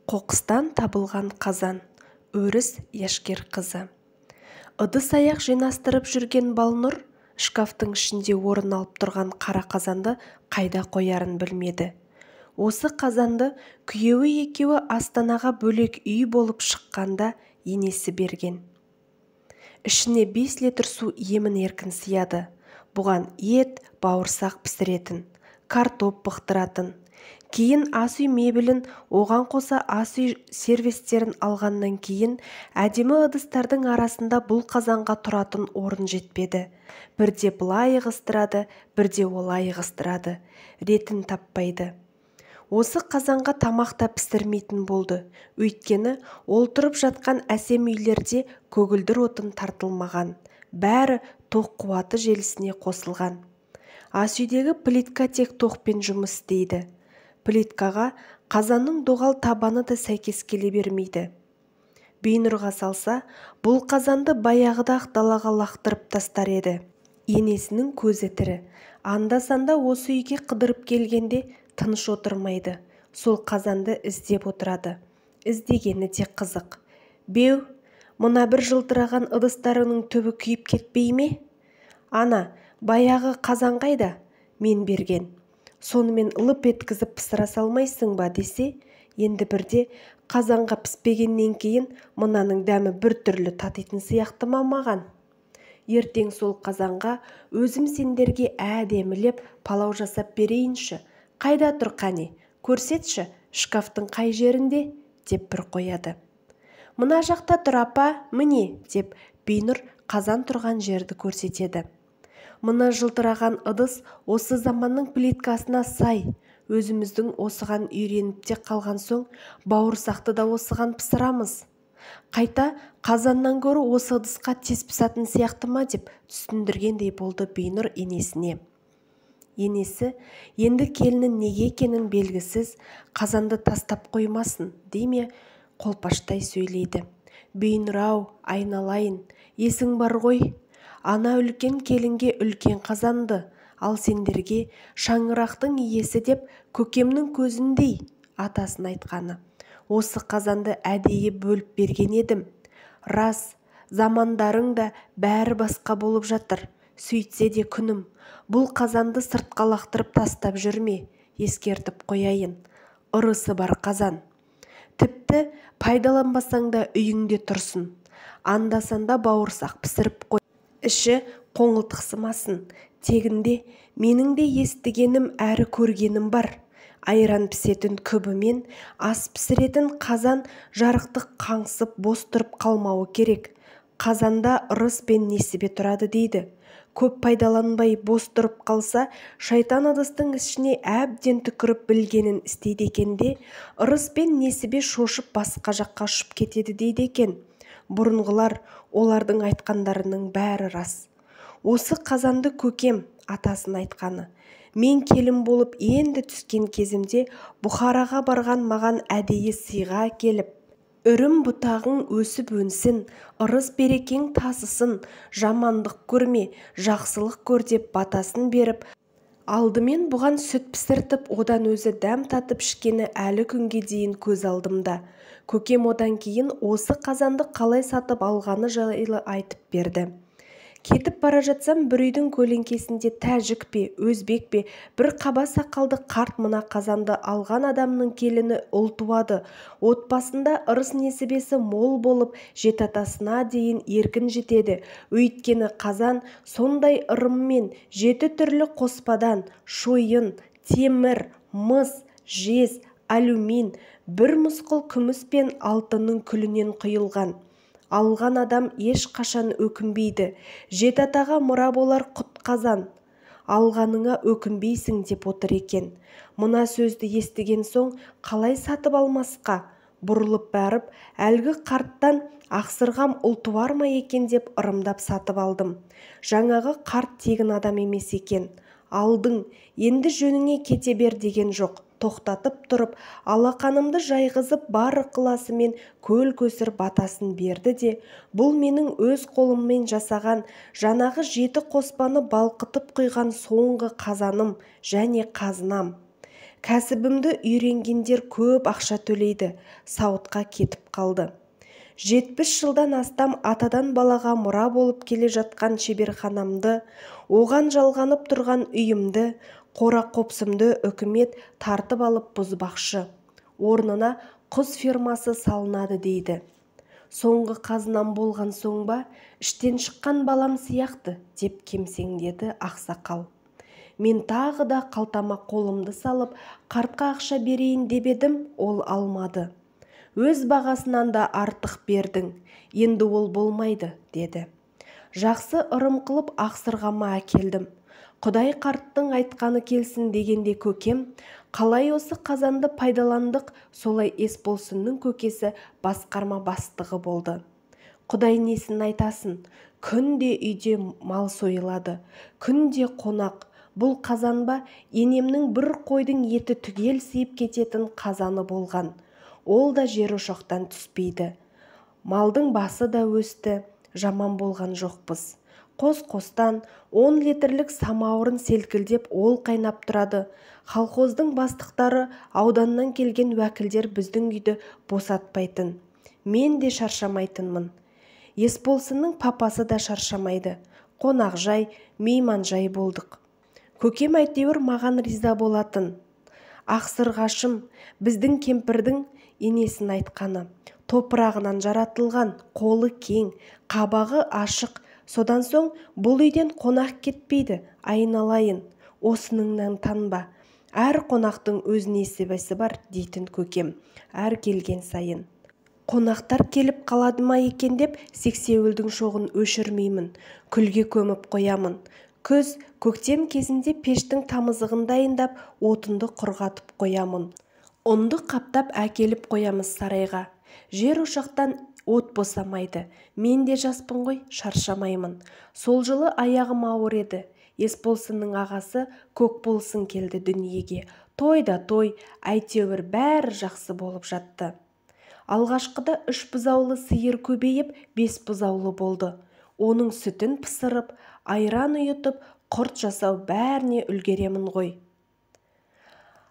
Қоқыстан табылған қазан. Өріс Яшкер қызы. Ыдыс-аяқ жинастырып жүрген Балнұр шкафтың ішінде орын алып тұрған қара қазанды қайда қоярын білмеді. Осы қазанды күйеуі екеуі Астанаға бөлек үй болып шыққанда енесі берген. Ішіне 5 литр су емін-еркін сияды. Бұған ет, бауырсақ пісіретін, картоп бұқтыратын. Кейін ас үй мебелін, оған қоса ас үй сервистерін алғаннан кейін әдемі ыдыстардың арасында бұл қазанға тұратын орын жетпеді. Бірде былай ығыстырады, бірде олай ығыстырады. Ретін таппайды. Осы қазанға тамақ та пісірмейтін болды. Өйткені ол тұрып жатқан әсем үйлерде көгілдір отын тартылмаған. Бәрі тоқ қуаты желісіне қосылған. Ас үйдегі плитка тек тоқпен жұмыс істейді. Плиткаға қазанның доғал табаны да сәйкес келе бермейді. Бейнұрға салса, бұл қазанды баяғыда-ақ далаға лақтырып тастар еді. Енесінің көзі тірі. Анда-санда осы үйге қыдырып келгенде тыныш отырмайды. Сол қазанды іздеп отырады. Іздегені де қызық. Беу, мына бір жылтыраған ыдыстарының түбі күйіп кетпей ме? Ана, баяғы қазан қайда? Мен берген. Сонымен лып еткізіп пысыра салмайсың ба десе, енді бірде қазанға піспегеннен кейін мынаның дәмі бір түрлі татитын сияқты ма маған? Ертең сол қазанға өзім сендерге әдемілеп палау жасап берейінші. Қайда тұр қане? Көрсетші, шкафтың қай жерінде? Деп бір қояды. Мына жақта тұр апа, міне, деп Бейнұр қазан тұрған жерді көрсетеді. Мына жылтыраған ыдыс осы заманның плиткасына сай. Өзіміздің осыған үйреніп те қалған соң, бауырсақты да осыған пісірамыз. Қайта қазаннан гөрі осы ыдысқа тез пісатын сияқты ма деп түсіндіргендей болды Бейнұр енесіне. Енесі енді келіннің неге екенін белгісіз, қазанды тастап қоймасын дейме қолпаштай сөйлейді. Бейнұр-ау, айналайын, есің бар ғой. Ана үлкен келінге үлкен қазанды, ал сендерге шаңырақтың иесі деп көкемнің көзіндей атасын айтқаны. Осы қазанды әдейі бөліп берген едім. Рас, замандарың да бәрі басқа болып жатыр. Сөйтсе де күнім, бұл қазанды сыртқа лақтырып тастап жүрме, ескертіп қояйын. Ырысы бар қазан. Тіпті пайдаланбасаң да үйіңде тұрсын. Анда-санда бауырсақ пісіріп қой. Іші қоңылтықсымасын. Тегінде менің де естігенім әрі көргенім бар. Айран пісетін күбімен ас пісіретін қазан жарықтық қаңсып бос тұрып қалмауы керек. Қазанда ырыс пен несібе тұрады дейді. Көп пайдаланбай бос тұрып қалса, шайтан ыдыстың ішіне әбден түкіріп білгенін істейді екенде, ырыс пен несібе шошып басқа жаққа ұшып кетеді дейді екен. Бұрынғылар олардың айтқандарының бәрі рас. Осы қазанды көкем атасын айтқаны. Мен келін болып енді түскен кезімде Бұхараға барған маған әдейі сыйға келіп, үрім бұтағың өсіп өнсін, ырыс берекең тасысын, жамандық көрме, жақсылық көр деп батасын беріп, алдымен бұған сүт пісіртіп, одан өзі дәм татып ішкені әлі күнге дейін көз алдымда. Көкем одан кейін осы қазанды қалай сатып алғаны жайлы айтып берді. Кетіп бара жатсам, бір үйдің көлеңкесінде тәжік пе, өзбек пе, бір қаба сақалды қарт мына қазанды алған адамның келіні ұл туады. Отбасында ырыс несібесі мол болып, жетатасына дейін еркін жетеді. Өйткені қазан сондай ырыммен 7 түрлі қоспадан шойын, темір, мыс, жез, алюмин, бір мысқыл күміс пен алтынның күлінен құйылған. Алған адам еш қашан өкінбейді. Жетатаға мұра болар құт қазан. Алғаныңа өкінбейсің деп отыр екен. Мына сөзді естіген соң қалай сатып алмасқа? Бұрылып барып, әлгі қарттан ақсырғам ұл туар ма екен деп ырымдап сатып алдым. Жаңағы қарт тегін адам емес екен. Алдың, енді жөніңе кете бер деген жоқ. Тоқтатып тұрып, алақанымды жайғызып бар ықыласымен көл көсір батасын берді де, бұл менің өз қолыммен жасаған жанағы 7 қоспаны балқытып құйған соңғы қазаным және қазынам. Кәсібімді үйренгендер көп ақша төлейді, сауытқа кетіп қалды. 70 жылдан астам атадан балаға мұра болып келе жатқан шеберханамды, оған жалғанып тұрған үйімді, қора-қопсымды үкімет тартып алып бұзбақшы. Орнына құс фермасы салынады дейді. Соңғы қазынам болған соң ба, іштен шыққан балам сияқты, деп кемсеңдеді ақсақал. Мен тағы да қалтама қолымды салып, қартқа ақша берейін деп едім, ол алмады. Өз бағасынан да артық бердің, енді ол болмайды, деді. Жақсы ырым қылып ақсырғама әкелдім. Құдай қарттың айтқаны келсін дегенде көкем, қалай осы қазанды пайдаландық, солай Есболсынның көкесі басқарма бастығы болды. Құдай несін айтасын, күнде үйде мал сойылады, күнде қонақ. Бұл қазан ба, енемнің бір қойдың еті түгел сыйып кететін қазаны болған. Ол да жер ошақтан түспейді. Малдың басы да өсті, жаман болған жоқпыз. Қос-қостан 10 литрлік самауырын селкілдеп ол қайнап тұрады. Колхоздың бастықтары, ауданнан келген уәкілдер біздің үйді босатпайтын. Мен де шаршамайтынмын. Есболсынның папасы да шаршамайды. Қонақжай, мейманжай болдық. Көкем әйтеуір маған риза болатын. Ақсырғашым, біздің кемпірдің енесін айтқаны. Топырағынан жаратылған, қолы кең, қабағы ашық. Содан соң бұл үйден қонақ кетпейді, айналайын. Осыныңнан танба. Әр қонақтың өз несібесі бар, дейтін көкем. Әр келген сайын. Қонақтар келіп қалады ма екен деп, сексеуілдің шоғын өшірмеймін. Күлге көміп қоямын. Күз, көктем кезінде пештің тамызығын дайындап, отынды құрғатып қоямын. Ұнды қаптап әкеліп қоямыз сарайға. Жер ошақтан от босамайды. Мен де жаспын ғой, шаршамаймын. Сол жылы аяғым ауыр еді. Есболсынның ағасы Көкболсын келді дүниеге. Той да той, әйтеуір бәрі жақсы болып жатты. Алғашқыда 3 бұзаулы сиыр көбейіп, 5 бұзаулы болды. Оның сүтін пысырып, айран ұйытып, құрт жасау бәріне үлгеремін ғой.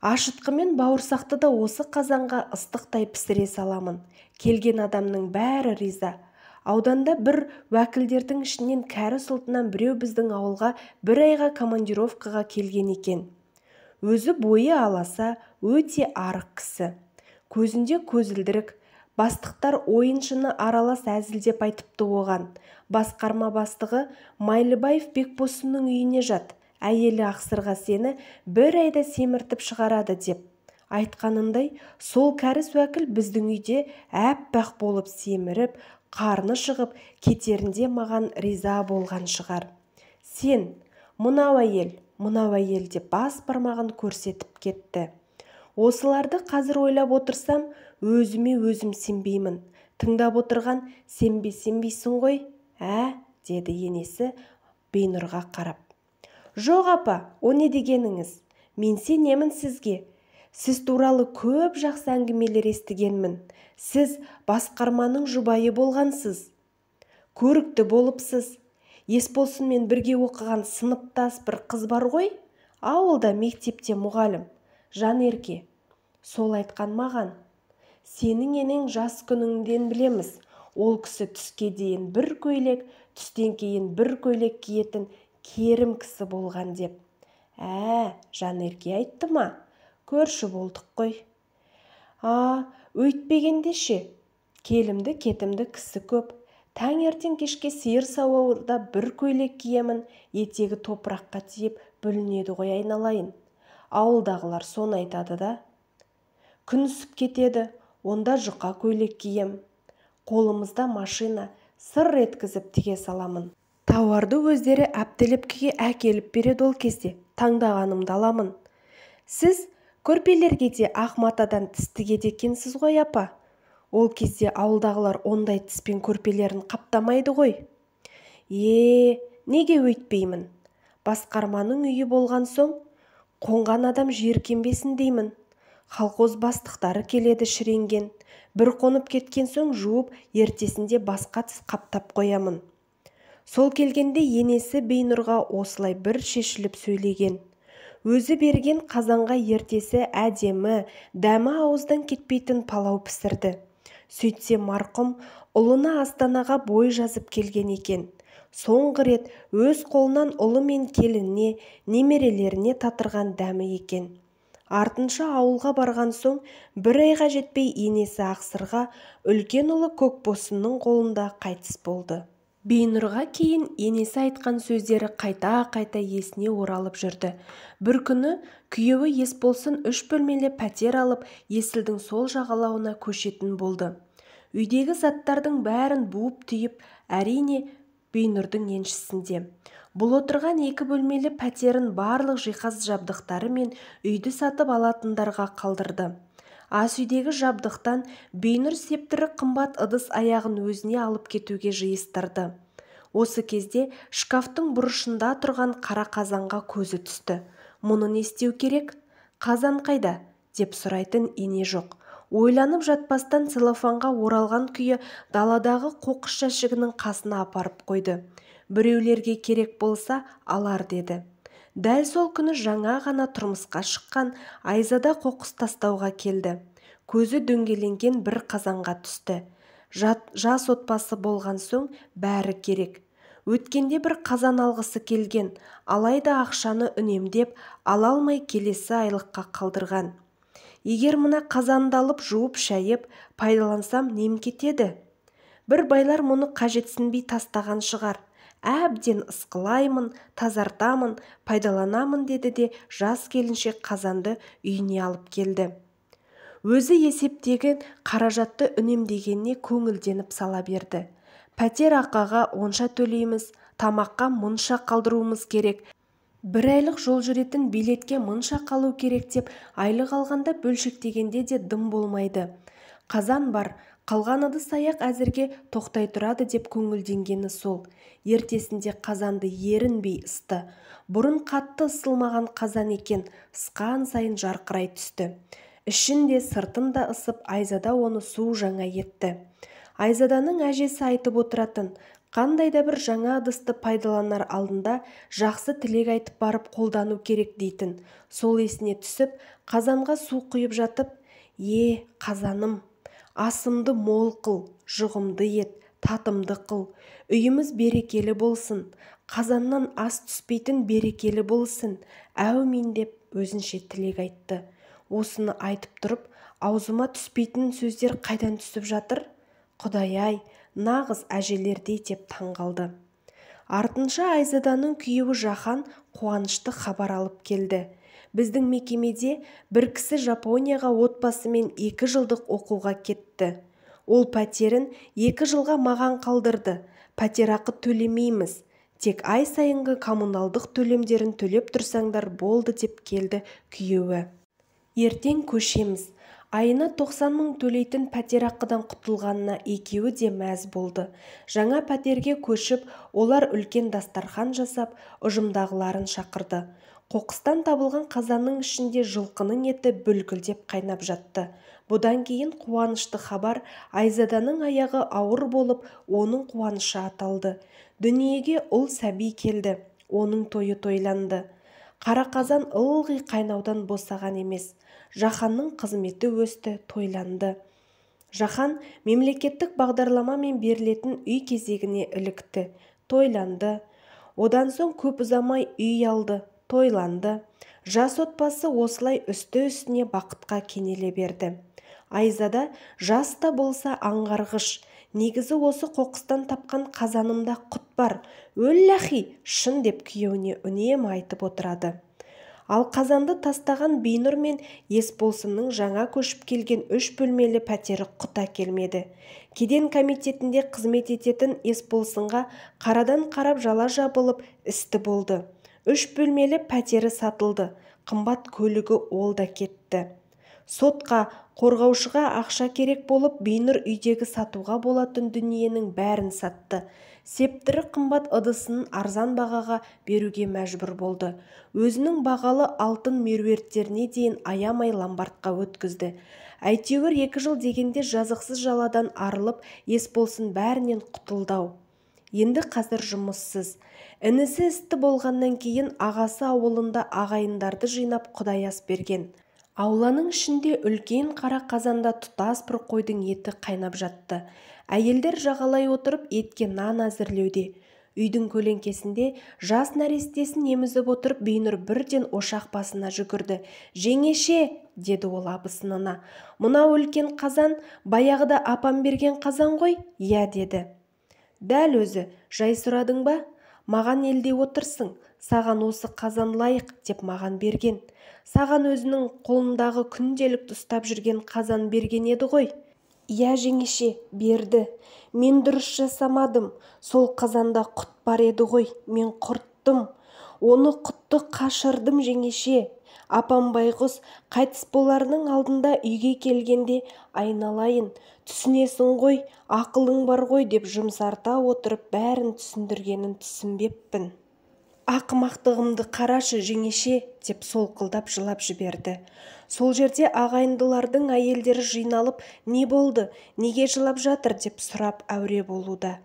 Ашытқы мен бауырсақты да осы қазанға ыстықтай пісіре саламын. Келген адамның бәрі риза. Ауданда бір уәкілдердің ішінен кәрі сұлтынан біреу біздің ауылға 1 айға командировкаға келген екен. Өзі бойы аласа, өте арық кісі. Көзінде көзілдірік. Бастықтар ойыншыны аралас әзілдеп айтыпты оған. Басқарма бастығы Майлыбаев Бекбосынның үйіне жат. Әйелі ақсырға сені 1 айда семіртіп шығарады деп. Айтқанындай, сол кәріс уәкіл біздің үйде әппақ болып семіріп, қарны шығып, кетерінде маған риза болған шығар. Сен, мынау әйел деп бас бармағын көрсетіп кетті. Осыларды қазір ойлап отырсам, өзіме өзім сенбеймін. Тыңдап отырған сенбейсің ғой, деді енесі Бейнұрға қарап. Жоқ апа, о не дегеніңіз? Мен сенемін сізге. Сіз туралы көп жақсы әңгімелер естігенмін. Сіз басқарманың жұбайы болғансыз. Көрікті болыпсыз. Есболсынмен бірге оқыған сыныптас бір қыз бар ғой? Ауылда мектепте мұғалім. Жанерке. Сол айтқан маған. Сенің енең жас күніңден білеміз. Ол кісі түске дейін бір көйлек, түстен кейін бір көйлек киетін керім кісі болған деп. Жанерке айтты ма? Көрші болдық қой. Өйтпегенде ше. Келімді кетімді кісі көп. Таңертең кешке сиыр сауырда бір көйлек киемін, етегі топыраққа тиіп бүлінеді ғой айналайын. Ауылдағылар соны айтады да. Күн үсіп кетеді, онда жұқа көйлек кием. Қолымызда машина, сыр еткізіп тіге саламын. Тауарды өздері әптелепкеге әкеліп береді ол кезде. Таңдағанымды аламын. Сіз көрпелерге де ақ матадан тіс тігеді екенсіз ғой апа. Ол кезде ауылдағылар ондай тіспен көрпелерін қаптамайды ғой. Неге өйтпеймін? Басқарманың үйі болған соң, қонған адам жиіркенбесін деймін. Колхоз бастықтары келеді шіренген. Бір қонып кеткен соң жуып, ертесінде басқа тіс қаптап қоямын. Сол келгенде енесі Бейнұрға осылай бір шешіліп сөйлеген. Өзі берген қазанға ертесі әдемі, дәмі ауыздан кетпейтін палау пісірді. Сөйтсе марқұм ұлына Астанаға бой жазып келген екен. Соңғы рет өз қолынан ұлы мен келініне, немерелеріне татырған дәмі екен. Артынша ауылға барған соң бір айға жетпей енесі Ақсырға үлкен ұлы Көкбосынның қолында қайтыс болды. Бейнұрға кейін енесі айтқан сөздері қайта-қайта есіне оралып жүрді. Бір күні күйеуі Есболсын 3 бөлмелі пәтер алып, Есілдің сол жағалауына көшетін болды. Үйдегі заттардың бәрін буып-түйіп, әрине Бейнұрдың еншісінде. Бұл отырған 2 бөлмелі пәтерін барлық жиһаз жабдықтары мен үйді сатып алатындарға қалдырды. Ас үйдегі жабдықтан Бейнұр септірі қымбат ыдыс аяғын өзіне алып кетуге жиыстырды. Осы кезде шкафтың бұрышында тұрған қара қазанға көзі түсті. Мұны не істеу керек? Қазан қайда? Деп сұрайтын ене жоқ. Ойланып жатпастан целлофанға оралған күйі даладағы қоқыс жәшігінің қасына апарып қойды. Біреулерге керек болса алар деді. Дәл сол күні жаңа ғана тұрмысқа шыққан Айзада қоқыс тастауға келді. Көзі дөңгеленген бір қазанға түсті. Жас отбасы болған соң бәрі керек. Өткенде бір қазан алғысы келген, алайда ақшаны үнемдеп ала алмай келесі айлыққа қалдырған. Егер мына қазанды алып жуып шайып пайдалансам нем кетеді? Бір байлар мұны қажетсінбей тастаған шығар. Әбден ысқылаймын, тазартамын, пайдаланамын деді де жас келіншек қазанды үйіне алып келді. Өзі есептеген қаражатты үнемдегеніне көңілденіп сала берді. Пәтер ақыға онша төлейміз, тамаққа мұнша қалдыруымыз керек. Бір айлық жол жүретін билетке мұнша қалу керек деп айлық алғанда бөлшектегенде де дым болмайды. Қазан бар, қалған ыдыс аяқ әзірге тоқтай тұрады деп көңілденгені сол. Ертесінде қазанды ерінбей ысты. Бұрын қатты ысылмаған қазан екен, ысқан сайын жарқырай түсті. Ішінде сыртын да ысып, Айзада оны су жаңа етті. Айзаданың әжесі айтып отыратын, қандай да бір жаңа ыдысты пайдаланар алдында жақсы тілек айтып барып қолдану керек дейтін. Сол есіне түсіп, қазанға су құйып жатып, қазаным, асымды мол қыл, жұғымды ет, татымды қыл, үйіміз берекелі болсын, қазаннан ас түспейтін берекелі болсын, әумин деп өзінше тілек айтты. Осыны айтып тұрып, аузыма түспейтін сөздер қайдан түсіп жатыр? Құдай-ай, нағыз әжелердей деп таңғалды. Артынша Айзаданың күйеуі Жахан қуанышты хабар алып келді. Біздің мекемеде бір кісі Жапонияға отбасымен 2 жылдық оқуға кетті. Ол пәтерін 2 жылға маған қалдырды. Пәтерақы төлемейміз. Тек ай сайынғы коммуналдық төлемдерін төлеп тұрсаңдар болды деп келді күйеуі. Ертең көшеміз. Айына 90 мың төлейтін пәтерақыдан құтылғанына екеуі де мәз болды. Жаңа пәтерге көшіп, олар үлкен дастархан жасап, ұжымдағыларын шақырды. Қоқыстан табылған қазанның ішінде жылқының еті бүлкілдеп қайнап жатты. Бұдан кейін қуанышты хабар Айзаданың аяғы ауыр болып, оның қуанышы аталды. Дүниеге ұл сәби келді. Оның тойы тойланды. Қара қазан ылғи қайнаудан босаған емес. Жаханның қызметі өсті, тойланды. Жахан мемлекеттік бағдарламамен берілетін үй кезегіне ілікті, тойланды. Одан соң көп ұзамай үй алды, тойланды. Жас отбасы осылай үсті-үстіне бақытқа кенеле берді. Айзада жас та болса аңғарғыш. Негізі осы қоқыстан тапқан қазанымда құт бар. Өлләхи, шын деп күйеуіне үнемі айтып отырады. Ал қазанды тастаған Бейнұр мен Есболсынның жаңа көшіп келген 3 бөлмелі пәтері құт әкелмеді. Кеден комитетінде қызмет ететін Есболсынға қарадан қарап жала жабылып істі болды. 3 бөлмелі пәтері сатылды. Қымбат көлігі ол да кетті. Сотқа, қорғаушыға ақша керек болып, Бейнұр үйдегі сатуға болатын дүниенің бәрін сатты. Септірі қымбат ыдысын арзан бағаға беруге мәжбүр болды. Өзінің бағалы алтын меруерттеріне дейін аямай ломбардқа өткізді. Әйтеуір 2 жыл дегенде жазықсыз жаладан арылып, Есболсын бәрінен құтылдау. Енді қазір жұмыссыз. Інісі істі болғаннан кейін ағасы ауылында ағайындарды жинап құдай ас берген. Ауланың ішінде үлкен қара қазанда тұтас бір қойдың еті қайнап жатты. Әйелдер жағалай отырып етке нан әзірлеуде. Үйдің көлеңкесінде жас нәрестесін емізіп отырып Бейнұр бірден ошақ басына жүгірді. «Жеңеше!» деді ол абысынына. «Мынау үлкен қазан баяғыда апам берген қазан ғой?» «Иә» деді. «Дәл өзі, жай сұрадың ба? Маған елде отырсың, саған осы қазан лайық деп маған берген. Саған өзінің қолындағы күнделікті ұстап жүрген қазан берген еді ғой?» «Иә жеңеше, берді. Мен дұрыс жасамадым. Сол қазанда құт бар еді ғой, мен құрттым. Оны құтты қашырдым жеңеше. Апам байғұс қайтыс боларының алдында үйге келгенде айналайын, түсінесің ғой, ақылың бар ғой деп жұмсарта отырып бәрін түсіндіргенін түсінбеппін. Ақымақтығымды қарашы жеңеше деп солқылдап жылап жіберді. Сол жерде ағайындылардың әйелдері жиналып не болды, неге жылап жатыр деп сұрап әуре болуда.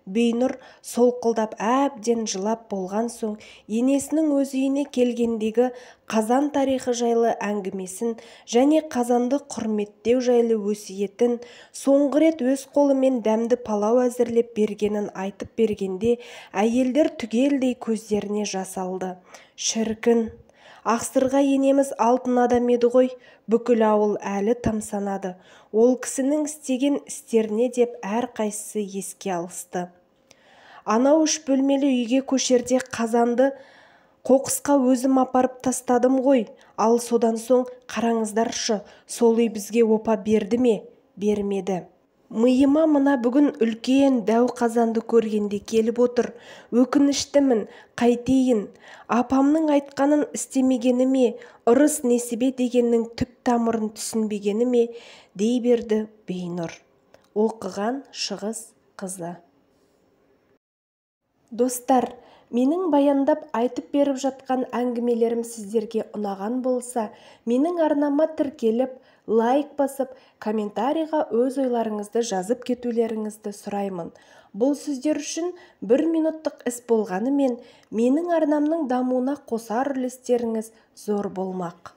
Бейнұр солқылдап әбден жылап болған соң енесінің өз үйіне келгендегі қазан тарихы жайлы әңгімесін және қазанды құрметтеу жайлы өсиетін, соңғы рет өз қолымен дәмді палау әзірлеп бергенін айтып бергенде әйелдер түгелдей көздеріне жас алды. Шіркін, Ақсырға енеміз алтын адам еді ғой, бүкіл ауыл әлі тамсанады. Ол кісінің істеген істеріне деп әрқайсысы еске алысты. Анау 3 бөлмелі үйге көшерде қазанды қоқысқа өзім апарып тастадым ғой. Ал содан соң қараңыздаршы, сол үй бізге опа берді ме? Бермеді. Миыма мына бүгін үлкен дәу қазанды көргенде келіп отыр. Өкініштімін, қайтейін. Апамның айтқанын істемегені ме, ырыс несібе дегеннің түп тамырын түсінбегені ме, дей берді Бейнұр. Оқыған Шығыс қызы. Достар, менің баяндап айтып беріп жатқан әңгімелерім сіздерге ұнаған болса, менің арнама тіркеліп, лайк басып, комментарийға өз ойларыңызды жазып кетулеріңізді сұраймын. Бұл сіздер үшін 1 минуттық іс болғанымен, менің арнамның дамуына қосар үлестеріңіз зор болмақ.